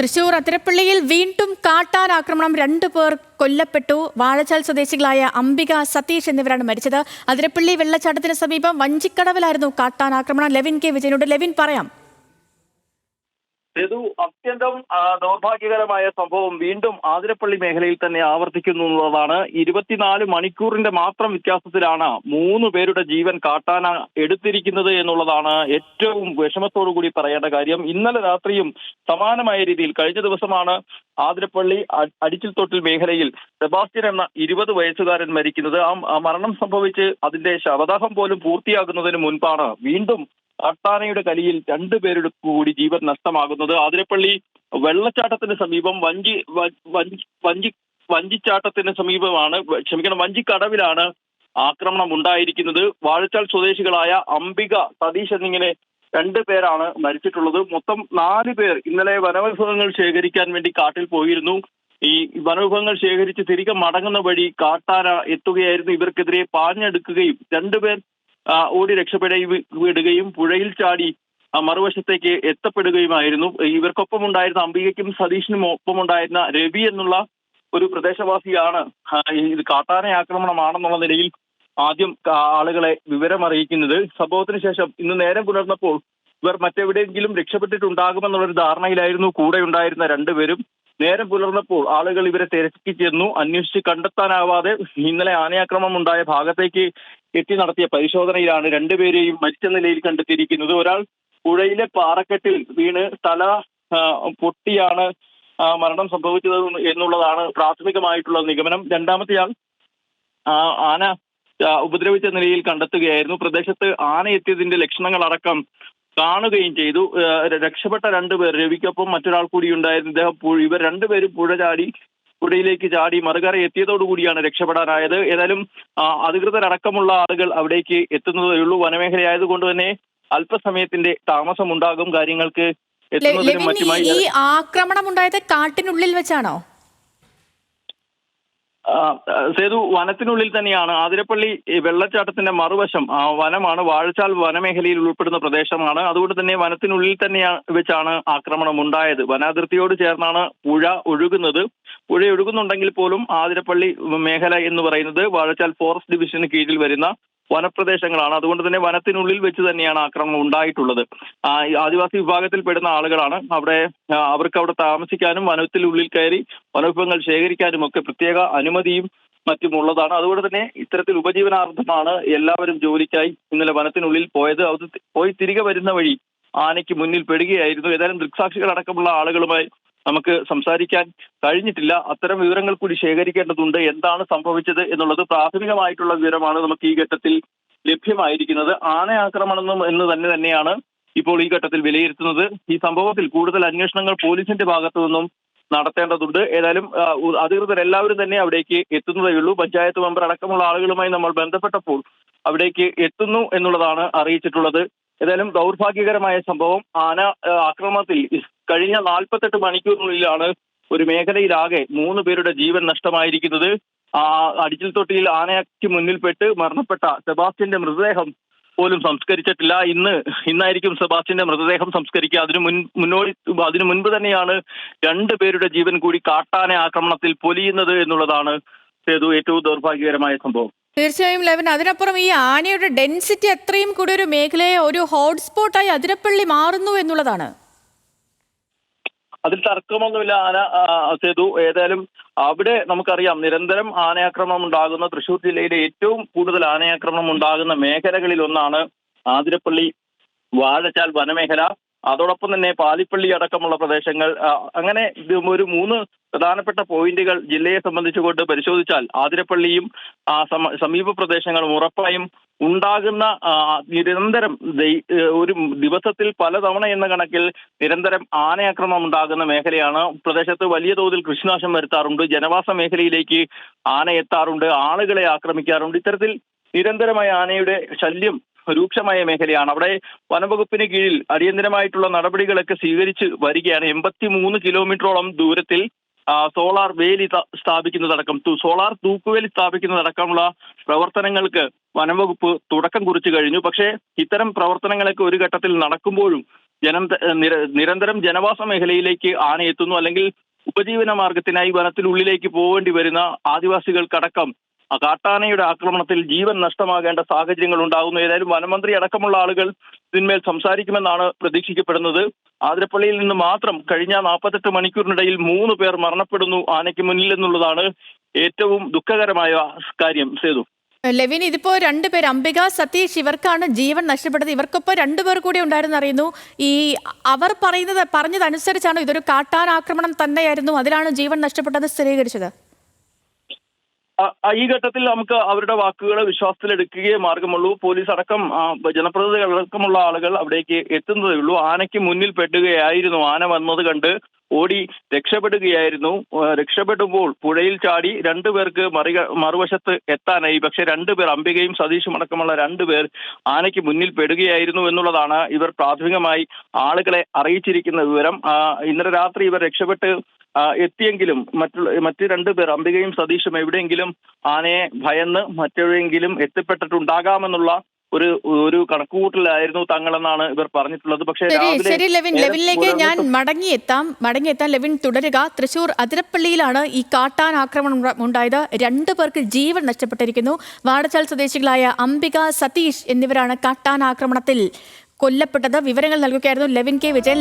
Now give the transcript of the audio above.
തൃശൂർ അതിരപ്പള്ളിയിൽ വീണ്ടും കാട്ടാൻ ആക്രമണം, 2 പേർ കൊല്ലപ്പെട്ടു. വാഴച്ചാൽ സ്വദേശികളായ അംബിക, സതീഷ് എന്നിവരാണ് മരിച്ചത്. അതിരപ്പള്ളി വെള്ളച്ചാട്ടത്തിന് സമീപം വഞ്ചിക്കടവിലായിരുന്നു കാട്ടാൻ ആക്രമണം. Levin K വിജയനോട്. ലെവിൻ, പറയാം. ഇത് അത്യന്തം ദൗർഭാഗ്യകരമായ സംഭവം വീണ്ടും ആതിരപ്പള്ളി മേഖലയിൽ തന്നെ ആവർത്തിക്കുന്നു എന്നുള്ളതാണ്. 24 മണിക്കൂറിന്റെ മാത്രം വ്യത്യാസത്തിലാണ് 3 പേരുടെ ജീവൻ കാട്ടാന എടുത്തിരിക്കുന്നത് എന്നുള്ളതാണ് ഏറ്റവും വിഷമത്തോടുകൂടി പറയേണ്ട കാര്യം. ഇന്നലെ രാത്രിയും സമാനമായ രീതിയിൽ കഴിഞ്ഞ ദിവസമാണ് ആതിരപ്പള്ളി അടിച്ചിൽത്തൊട്ടിൽ മേഖലയിൽ സെബാസ്റ്റ്യൻ എന്ന 20 വയസ്സുകാരൻ മരിക്കുന്നത്. ആ മരണം സംഭവിച്ച് അതിന്റെ ശവദാഹം പോലും പൂർത്തിയാകുന്നതിന് മുൻപാണ് വീണ്ടും കാട്ടാനയുടെ കലിയിൽ 2 പേരുടെ കൂടി ജീവൻ നഷ്ടമാകുന്നത്. ആതിരപ്പള്ളി വെള്ളച്ചാട്ടത്തിന് സമീപം വഞ്ചിച്ചാട്ടത്തിന് സമീപമാണ്, വഞ്ചിക്കടവിലാണ് ആക്രമണം ഉണ്ടായിരിക്കുന്നത്. വാഴച്ചാൽ സ്വദേശികളായ അംബിക, സതീഷ് എന്നിങ്ങനെ 2 പേരാണ് മരിച്ചിട്ടുള്ളത്. മൊത്തം 4 പേർ ഇന്നലെ വനവിഭവങ്ങൾ ശേഖരിക്കാൻ വേണ്ടി കാട്ടിൽ പോയിരുന്നു. ഈ വനവിഭവങ്ങൾ ശേഖരിച്ച് തിരികെ മടങ്ങുന്ന വഴി കാട്ടാന എത്തുകയായിരുന്നു. ഇവർക്കെതിരെ പാഞ്ഞെടുക്കുകയും 2 പേർ ഓടി രക്ഷപ്പെടുകയും പുഴയിൽ ചാടി മറുവശത്തേക്ക് എത്തപ്പെടുകയുമായിരുന്നു. ഇവർക്കൊപ്പം ഉണ്ടായിരുന്ന അംബികയ്ക്കും സതീഷിനും ഒപ്പമുണ്ടായിരുന്ന രവി എന്നുള്ള ഒരു പ്രദേശവാസിയാണ് ഇത് കാട്ടാന ആക്രമണമാണെന്നുള്ള നിലയിൽ ആദ്യം ആളുകളെ വിവരമറിയിക്കുന്നത്. സംഭവത്തിന് ശേഷം ഇന്ന് നേരം പുലർന്നപ്പോൾ ഇവർ മറ്റെവിടെയെങ്കിലും രക്ഷപ്പെട്ടിട്ടുണ്ടാകുമെന്നുള്ളൊരു ധാരണയിലായിരുന്നു കൂടെ ഉണ്ടായിരുന്ന 2 പേരും. നേരം പുലർന്നപ്പോൾ ആളുകൾ ഇവരെ തിരക്കി ചെന്നു. അന്വേഷിച്ച് കണ്ടെത്താനാവാതെ ഇന്നലെ ആനയാക്രമണം ഉണ്ടായ ഭാഗത്തേക്ക് എത്തി നടത്തിയ പരിശോധനയിലാണ് 2 പേരെയും മരിച്ച നിലയിൽ കണ്ടെത്തിയിരിക്കുന്നത്. ഒരാൾ പുഴയിലെ പാറക്കെട്ടിൽ വീണ് തല പൊട്ടിയാണ് മരണം സംഭവിച്ചത് എന്നുള്ളതാണ് പ്രാഥമികമായിട്ടുള്ള നിഗമനം. രണ്ടാമത്തെയാൾ ആന ഉപദ്രവിച്ച നിലയിൽ കണ്ടെത്തുകയായിരുന്നു. പ്രദേശത്ത് ആന എത്തിയതിന്റെ ലക്ഷണങ്ങളടക്കം കാണുകയും ചെയ്തു. രക്ഷപ്പെട്ട 2 പേർ, രവിക്കൊപ്പം മറ്റൊരാൾ കൂടി ഉണ്ടായിരുന്നു. ഇവർ 2 പേരും പുഴയിലേക്ക് ചാടി മറുകര എത്തിയതോടുകൂടിയാണ് രക്ഷപ്പെടാനായത്. ഏതായാലും അധികൃതരടക്കമുള്ള ആളുകൾ അവിടേക്ക് എത്തുന്നതേ ഉള്ളൂ. വനമേഖലയായതുകൊണ്ട് തന്നെ അല്പസമയത്തിന്റെ താമസം ഉണ്ടാകും കാര്യങ്ങൾക്ക് എത്തുന്നതിനും മറ്റുമായി. ഈ ആക്രമണം ഉണ്ടായത് കാട്ടിനുള്ളിൽ വെച്ചാണോ? സേതു, വനത്തിനുള്ളിൽ തന്നെയാണ്. ആതിരപ്പള്ളി വെള്ളച്ചാട്ടത്തിന്റെ മറുവശം വനമാണ്. വാഴച്ചാൽ വനമേഖലയിൽ ഉൾപ്പെടുന്ന പ്രദേശമാണ്. അതുകൊണ്ട് തന്നെ വനത്തിനുള്ളിൽ തന്നെയാണ് വെച്ചാണ് ആക്രമണം ഉണ്ടായത്. വനാതിർത്തിയോട് ചേർന്നാണ് പുഴ ഒഴുകുന്നത്. പുഴ ഒഴുകുന്നുണ്ടെങ്കിൽ പോലും ആതിരപ്പള്ളി മേഖല എന്ന് പറയുന്നത് വാഴച്ചാൽ ഫോറസ്റ്റ് ഡിവിഷന് കീഴിൽ വരുന്ന വനപ്രദേശങ്ങളാണ്. അതുകൊണ്ട് തന്നെ വനത്തിനുള്ളിൽ വെച്ച് തന്നെയാണ് ആക്രമണം ഉണ്ടായിട്ടുള്ളത്. ആദിവാസി വിഭാഗത്തിൽപ്പെടുന്ന ആളുകളാണ്. അവർക്ക് അവിടെ താമസിക്കാനും വനത്തിനുള്ളിൽ കയറി വനവിഭവങ്ങൾ ശേഖരിക്കാനും ഒക്കെ പ്രത്യേക അനുമതിയും മറ്റുമുള്ളതാണ്. അതുകൊണ്ട് തന്നെ ഇത്തരത്തിൽ ഉപജീവനാർത്ഥമാണ് എല്ലാവരും ജോലിക്കായി ഇന്നലെ വനത്തിനുള്ളിൽ പോയത്. അത് പോയി തിരികെ വരുന്ന വഴി ആനയ്ക്ക് മുന്നിൽ പെടുകയായിരുന്നു. ഏതായാലും ദൃക്സാക്ഷികളടക്കമുള്ള ആളുകളുമായി നമുക്ക് സംസാരിക്കാൻ കഴിഞ്ഞിട്ടില്ല. അത്തരം വിവരങ്ങൾ കൂടി ശേഖരിക്കേണ്ടതുണ്ട്. എന്താണ് സംഭവിച്ചത് എന്നുള്ളത് പ്രാഥമികമായിട്ടുള്ള വിവരമാണ് നമുക്ക് ഈ ഘട്ടത്തിൽ ലഭ്യമായിരിക്കുന്നത്. ആന ആക്രമണം എന്ന് തന്നെയാണ് ഇപ്പോൾ ഈ ഘട്ടത്തിൽ വിലയിരുത്തുന്നത്. ഈ സംഭവത്തിൽ കൂടുതൽ അന്വേഷണങ്ങൾ പോലീസിന്റെ ഭാഗത്തു നിന്നും നടത്തേണ്ടതുണ്ട്. ഏതായാലും അധികൃതരെല്ലാവരും തന്നെ അവിടേക്ക് എത്തുന്നതേ ഉള്ളൂ. പഞ്ചായത്ത് മെമ്പർ അടക്കമുള്ള ആളുകളുമായി നമ്മൾ ബന്ധപ്പെട്ടപ്പോൾ അവിടേക്ക് എത്തുന്നു എന്നുള്ളതാണ് അറിയിച്ചിട്ടുള്ളത്. ഏതായാലും ദൗർഭാഗ്യകരമായ സംഭവം. ആന ആക്രമണത്തിൽ കഴിഞ്ഞ 48 മണിക്കൂറിനുള്ളിലാണ് ഒരു മേഖലയിലാകെ 3 പേരുടെ ജീവൻ നഷ്ടമായിരിക്കുന്നത്. അടിച്ചിൽത്തൊട്ടിയിൽ ആനയ്ക്ക് മുന്നിൽപ്പെട്ട് മരണപ്പെട്ട സെബാസ്റ്റ്യന്റെ മൃതദേഹം പോലും സംസ്കരിച്ചിട്ടില്ല. ഇന്നായിരിക്കും സെബാസ്റ്റ്യന്റെ മൃതദേഹം സംസ്കരിക്കുക. അതിനു മുൻപ് തന്നെയാണ് 2 പേരുടെ ജീവൻ കൂടി കാട്ടാന ആക്രമണത്തിൽ പൊലിയുന്നത് എന്നുള്ളതാണ് ഏറ്റവും ദൗർഭാഗ്യകരമായ സംഭവം. തീർച്ചയായും ലെവൻ, അതിനപ്പുറം ഈ ആനയുടെ ഡെൻസിറ്റി അത്രയും കൂടി ഒരു മേഖലയെ ഒരു ഹോട്ട്സ്പോട്ടായി അതിരപ്പള്ളി മാറുന്നു എന്നുള്ളതാണ്. അതിൽ തർക്കമൊന്നുമില്ല. സേതു, ഏതായാലും അവിടെ നമുക്കറിയാം നിരന്തരം ആനയാക്രമണം ഉണ്ടാകുന്ന തൃശ്ശൂർ ജില്ലയിലെ ഏറ്റവും കൂടുതൽ ആനയാക്രമണം ഉണ്ടാകുന്ന മേഖലകളിൽ ഒന്നാണ് ആതിരപ്പള്ളി വാഴച്ചാൽ വനമേഖല. അതോടൊപ്പം തന്നെ പാലിപ്പള്ളി അടക്കമുള്ള പ്രദേശങ്ങൾ. അങ്ങനെ ഒരു 3 പ്രധാനപ്പെട്ട പോയിന്റുകൾ ജില്ലയെ സംബന്ധിച്ചുകൊണ്ട് പരിശോധിച്ചാൽ ആതിരപ്പള്ളിയും സമീപ പ്രദേശങ്ങളും ഉറപ്പായും ഉണ്ടാകുന്ന നിരന്തരം ഒരു ദിവസത്തിൽ പലതവണ എന്ന കണക്കിൽ നിരന്തരം ആനയാക്രമണം ഉണ്ടാകുന്ന മേഖലയാണ്. പ്രദേശത്ത് വലിയ തോതിൽ കൃഷിനാശം വരുത്താറുണ്ട്. ജനവാസ മേഖലയിലേക്ക് ആന എത്താറുണ്ട്. ആളുകളെ ആക്രമിക്കാറുണ്ട്. ഇത്തരത്തിൽ നിരന്തരമായ ആനയുടെ ശല്യം രൂക്ഷമായ മേഖലയാണ്. അവിടെ വനംവകുപ്പിന് കീഴിൽ അടിയന്തരമായിട്ടുള്ള നടപടികളൊക്കെ സ്വീകരിച്ച് വരികയാണ്. 83 കിലോമീറ്ററോളം ദൂരത്തിൽ സോളാർ വേലി സ്ഥാപിക്കുന്നതടക്കം സോളാർ തൂക്കുവേലി സ്ഥാപിക്കുന്നതടക്കമുള്ള പ്രവർത്തനങ്ങൾക്ക് വനംവകുപ്പ് തുടക്കം കുറിച്ചു കഴിഞ്ഞു. പക്ഷേ ഇത്തരം പ്രവർത്തനങ്ങളൊക്കെ ഒരു ഘട്ടത്തിൽ നടക്കുമ്പോഴും നിരന്തരം ജനവാസ മേഖലയിലേക്ക് ആന എത്തുന്നു, അല്ലെങ്കിൽ ഉപജീവന മാർഗത്തിനായി വനത്തിനുള്ളിലേക്ക് പോകേണ്ടി വരുന്ന ആദിവാസികൾക്കടക്കം കാട്ടാനയുടെ ആക്രമണത്തിൽ ജീവൻ നഷ്ടമാകേണ്ട സാഹചര്യങ്ങൾ ഉണ്ടാകുന്നു. ഏതായാലും വനമന്ത്രി അടക്കമുള്ള ആളുകൾ ഇതിന്മേൽ സംസാരിക്കുമെന്നാണ് പ്രതീക്ഷിക്കപ്പെടുന്നത്. ആതിരപ്പള്ളിയിൽ നിന്ന് മാത്രം കഴിഞ്ഞ 48 മണിക്കൂറിനിടയിൽ 3 പേർ മരണപ്പെടുന്നു ആനയ്ക്ക് മുന്നിൽ എന്നുള്ളതാണ് ഏറ്റവും ദുഃഖകരമായ കാര്യം. സേതു, ലെവിൻ, ഇതിപ്പോ രണ്ടുപേർ, അംബിക, സതീഷ്, ഇവർക്കാണ് ജീവൻ നഷ്ടപ്പെട്ടത്. ഇവർക്കൊപ്പം 2 പേർ കൂടി ഉണ്ടായിരുന്നു അറിയുന്നു. അവർ പറഞ്ഞതനുസരിച്ചാണ് ഇതൊരു കാട്ടാന ആക്രമണം തന്നെയായിരുന്നു, അതിലാണ് ജീവൻ നഷ്ടപ്പെട്ടത് സ്ഥിരീകരിച്ചത്? ഈ ഘട്ടത്തിൽ നമുക്ക് അവരുടെ വാക്കുകളെ വിശ്വാസത്തിലെടുക്കുകയേ മാർഗമുള്ളൂ. പോലീസ് അടക്കം ജനപ്രതിനിധികൾ അടക്കമുള്ള ആളുകൾ അവിടേക്ക് എത്തുന്നതേ ഉള്ളൂ. ആനയ്ക്ക് മുന്നിൽ പെടുകയായിരുന്നു. ആന വന്നത് കണ്ട് ഓടി രക്ഷപ്പെടുകയായിരുന്നു. രക്ഷപ്പെടുമ്പോൾ പുഴയിൽ ചാടി 2 പേർക്ക് മറുവശത്ത് എത്താനായി. പക്ഷെ 2 പേർ, അംബികയും സതീഷും അടക്കമുള്ള 2 പേർ ആനയ്ക്ക് മുന്നിൽ പെടുകയായിരുന്നു എന്നുള്ളതാണ് ഇവർ പ്രാഥമികമായി ആളുകളെ അറിയിച്ചിരിക്കുന്ന വിവരം. ഇന്നലെ രാത്രി ഇവർ രക്ഷപ്പെട്ട് എത്തിയെങ്കിലും മറ്റ് 2 പേർ, അംബികയും സതീഷും, എവിടെയെങ്കിലും ആനയെ ഭയന്ന് മറ്റെവിടെയെങ്കിലും എത്തിപ്പെട്ടിട്ടുണ്ടാകാമെന്നുള്ള ഒരു കണക്കുകൂട്ടലായിരുന്നു തങ്ങളെന്നാണ് ഇവർ പറഞ്ഞിട്ടുള്ളത്. പക്ഷേ ശരി ലെവിൻ, ലെവിനിലേക്ക് ഞാൻ മടങ്ങിയെത്താം. ലെവിൻ തുടരുക. തൃശൂർ അതിരപ്പള്ളിയിലാണ് ഈ കാട്ടാൻ ആക്രമണം ഉണ്ടായത്. 2 പേർക്ക് ജീവൻ നഷ്ടപ്പെട്ടിരിക്കുന്നു. വാഴച്ചാൽ സ്വദേശികളായ അംബിക, സതീഷ് എന്നിവരാണ് കാട്ടാൻ ആക്രമണത്തിൽ കൊല്ലപ്പെട്ടത്. വിവരങ്ങൾ നൽകുകയായിരുന്നു ലെവിൻ കെ വിജയൻ.